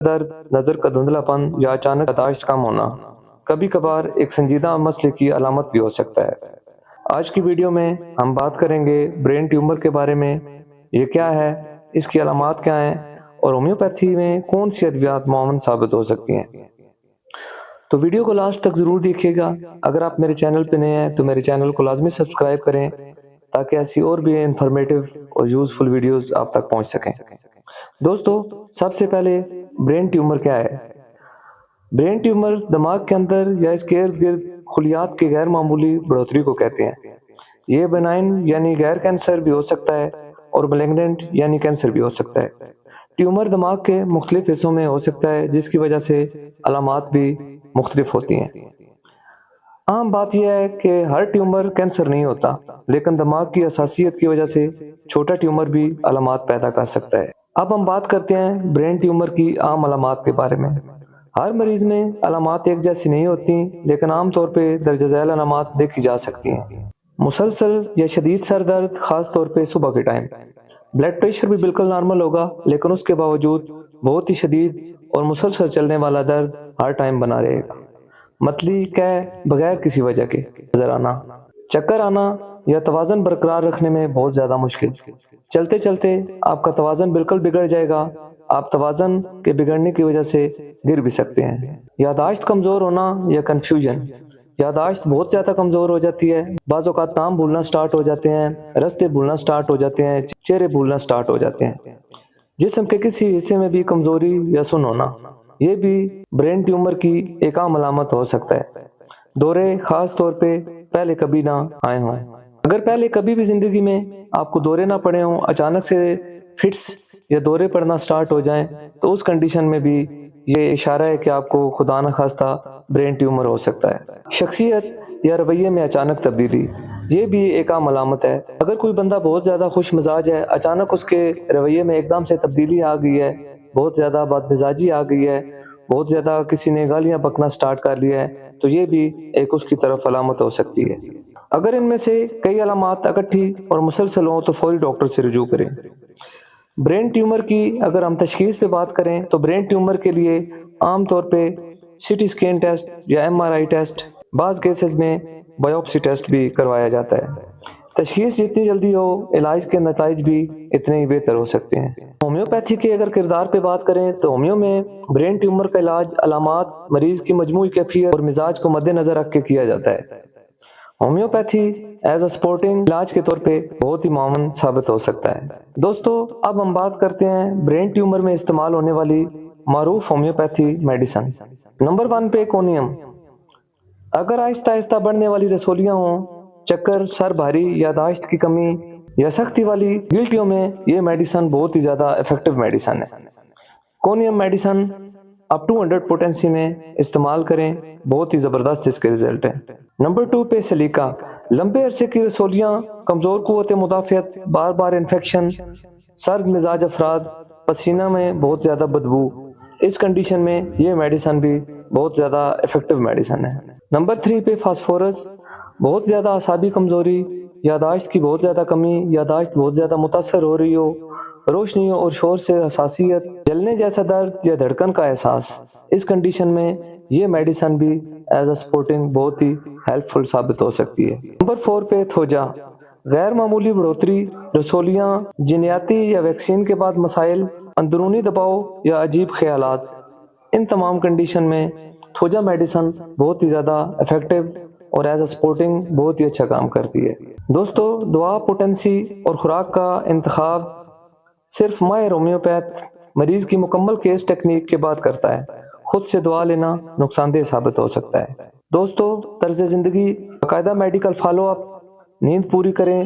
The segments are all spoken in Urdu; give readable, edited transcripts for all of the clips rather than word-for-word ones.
درد، نظر کا دھندلاپن یا اچانک یادداشت کم ہونا کبھی کبھار ایک سنجیدہ مسئلے کی علامت بھی ہو سکتا ہے۔ آج کی ویڈیو میں ہم بات کریں گے برین ٹیومر کے بارے میں، یہ کیا ہے، اس کی علامات کیا ہیں اور ہومیوپیتھی میں کون سی ادویات معاون ثابت ہو سکتی ہیں۔ تو ویڈیو کو لاسٹ تک ضرور دیکھیے گا۔ اگر آپ میرے چینل پہ نئے ہیں تو میرے چینل کو لازمی سبسکرائب کریں تاکہ ایسی اور بھی انفارمیٹیو اور یوزفل ویڈیوز آپ تک پہنچ سکیں۔ دوستو، سب سے پہلے برین ٹیومر کیا ہے؟ برین ٹیومر دماغ کے اندر یا اس کے ارد گرد خلیات کی غیر معمولی بڑھوتری کو کہتے ہیں۔ یہ بنائن یعنی غیر کینسر بھی ہو سکتا ہے اور ملیگننٹ یعنی کینسر بھی ہو سکتا ہے۔ ٹیومر دماغ کے مختلف حصوں میں ہو سکتا ہے جس کی وجہ سے علامات بھی مختلف ہوتی ہیں۔ عام بات یہ ہے کہ ہر ٹیومر کینسر نہیں ہوتا، لیکن دماغ کی حساسیت کی وجہ سے چھوٹا ٹیومر بھی علامات پیدا کر سکتا ہے۔ اب ہم بات کرتے ہیں برین ٹیومر کی عام علامات کے بارے میں۔ ہر مریض میں علامات ایک جیسی نہیں ہوتی، لیکن عام طور پہ درجہ ذیل علامات دیکھی جا سکتی ہیں۔ مسلسل یا شدید سر درد، خاص طور پہ صبح کے ٹائم۔ بلڈ پریشر بھی بالکل نارمل ہوگا، لیکن اس کے باوجود بہت ہی شدید اور مسلسل چلنے والا درد ہر ٹائم بنا رہے گا۔ متلی قے بغیر کسی وجہ کے نظر آنا، چکر آنا یا توازن برقرار رکھنے میں بہت زیادہ مشکل۔ چلتے چلتے آپ کا توازن بالکل بگڑ جائے گا، آپ توازن کے بگڑنے کی وجہ سے گر بھی سکتے ہیں۔ یادداشت کمزور ہونا یا کنفیوژن، یادداشت بہت زیادہ کمزور ہو جاتی ہے، بعض اوقات نام بھولنا سٹارٹ ہو جاتے ہیں، راستے بھولنا سٹارٹ ہو جاتے ہیں، چہرے بھولنا سٹارٹ ہو جاتے ہیں۔ جسم کے کسی حصے میں بھی کمزوری یا سن ہونا، یہ بھی برین ٹیومر کی ایک عام علامت ہو سکتا ہے۔ دورے، خاص طور پہ پہلے کبھی نہ آئے ہوں۔ اگر پہلے کبھی بھی زندگی میں آپ کو دورے نہ پڑے ہوں، اچانک سے فٹس یا دورے پڑنا سٹارٹ ہو جائیں، تو اس کنڈیشن میں بھی یہ اشارہ ہے کہ آپ کو خدا نخواستہ برین ٹیومر ہو سکتا ہے۔ شخصیت یا رویے میں اچانک تبدیلی، یہ بھی ایک عام علامت ہے۔ اگر کوئی بندہ بہت زیادہ خوش مزاج ہے، اچانک اس کے رویے میں ایک دم سے تبدیلی آ گئی ہے، بہت زیادہ بد مزاجی آ گئی ہے، بہت زیادہ کسی نے گالیاں بکنا سٹارٹ کر لیا ہے، تو یہ بھی ایک اس کی طرف علامت ہو سکتی ہے۔ اگر ان میں سے کئی علامات اکٹھی اور مسلسل ہوں تو فوری ڈاکٹر سے رجوع کریں۔ برین ٹیومر کی اگر ہم تشخیص پہ بات کریں تو برین ٹیومر کے لیے عام طور پہ سی ٹی اسکین ٹیسٹ یا MRI ٹیسٹ، بعض کیسز میں بائیوپسی ٹیسٹ بھی کروایا جاتا ہے۔ تشخیص جتنی جلدی ہو، علاج کے نتائج بھی اتنے ہی بہتر ہو سکتے ہیں۔ ہومیوپیتھی کے اگر کردار پہ بات کریں تو ہومیو میں برین ٹیومر کا علاج علامات، مریض کی مجموعی کیفیت اور مزاج کو مد نظر رکھ کے کیا جاتا ہے۔ ہومیوپیتھی ایز اے سپورٹنگ علاج کے طور پہ بہت ہی معاون ثابت ہو سکتا ہے۔ دوستو، اب ہم بات کرتے ہیں برین ٹیومر میں استعمال ہونے والی معروف ہومیوپیتھی میڈیسن۔ نمبر 1 پہ کونیم۔ اگر آہستہ آہستہ بڑھنے والی رسولیاں ہوں، چکر، سر بھاری، یادداشت کی کمی یا سختی والی گلٹیوں میں، یہ میڈیسن بہت ہی زیادہ ایفیکٹو میڈیسن ہے۔ کونیم میڈیسن اپ ٹو 100 پوٹینسی میں استعمال کریں، بہت ہی زبردست اس کے رزلٹ ہیں۔ نمبر 2 پہ سلیکا۔ لمبے عرصے کی رسولیاں، کمزور قوت مدافعت، بار بار انفیکشن، سرد مزاج افراد، پسینہ میں بہت زیادہ بدبو، اس کنڈیشن میں یہ میڈیسن بھی بہت زیادہ ایفیکٹو میڈیسن ہے۔ نمبر 3 پہ فاسفورس۔ بہت زیادہ اعصابی کمزوری، یادداشت کی بہت زیادہ کمی، یادداشت بہت زیادہ متاثر ہو رہی ہو، روشنی اور شور سے حساسیت، جلنے جیسا درد یا دھڑکن کا احساس، اس کنڈیشن میں یہ میڈیسن بھی ایز اے سپورٹنگ بہت ہی ہیلپ فل ثابت ہو سکتی ہے۔ نمبر 4 پہ تھوجا۔ غیر معمولی بڑھوتری، رسولیاں، جینیاتی یا ویکسین کے بعد مسائل، اندرونی دباؤ یا عجیب خیالات، ان تمام کنڈیشن میں تھوجا میڈیسن بہت ہی زیادہ ایفیکٹو اور ایز اے سپورٹنگ بہت ہی اچھا کام کرتی ہے۔ دوستو، دوا، پوٹینسی اور خوراک کا انتخاب صرف ماہر ہومیوپیتھ مریض کی مکمل کیس ٹیکنیک کے بعد کرتا ہے۔ خود سے دوا لینا نقصان دہ ثابت ہو سکتا ہے۔ دوستو، طرز زندگی، باقاعدہ میڈیکل فالو اپ، نیند پوری کریں،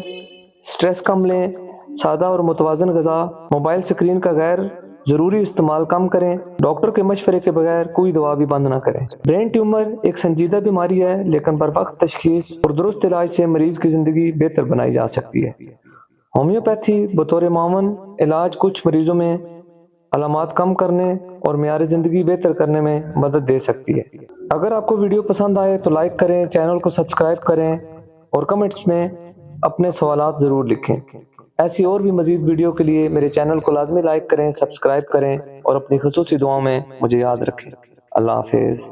سٹریس کم لیں، سادہ اور متوازن غذا، موبائل سکرین کا غیر ضروری استعمال کم کریں، ڈاکٹر کے مشورے کے بغیر کوئی دوا بھی بند نہ کریں۔ برین ٹیومر ایک سنجیدہ بیماری ہے، لیکن بروقت تشخیص اور درست علاج سے مریض کی زندگی بہتر بنائی جا سکتی ہے۔ ہومیوپیتھی بطور معاون علاج کچھ مریضوں میں علامات کم کرنے اور معیار زندگی بہتر کرنے میں مدد دے سکتی ہے۔ اگر آپ کو ویڈیو پسند آئے تو لائک کریں، چینل کو سبسکرائب کریں اور کمنٹس میں اپنے سوالات ضرور لکھیں۔ ایسی اور بھی مزید ویڈیو کے لیے میرے چینل کو لازمی لائک کریں، سبسکرائب کریں اور اپنی خصوصی دعاؤں میں مجھے یاد رکھیں۔ اللہ حافظ۔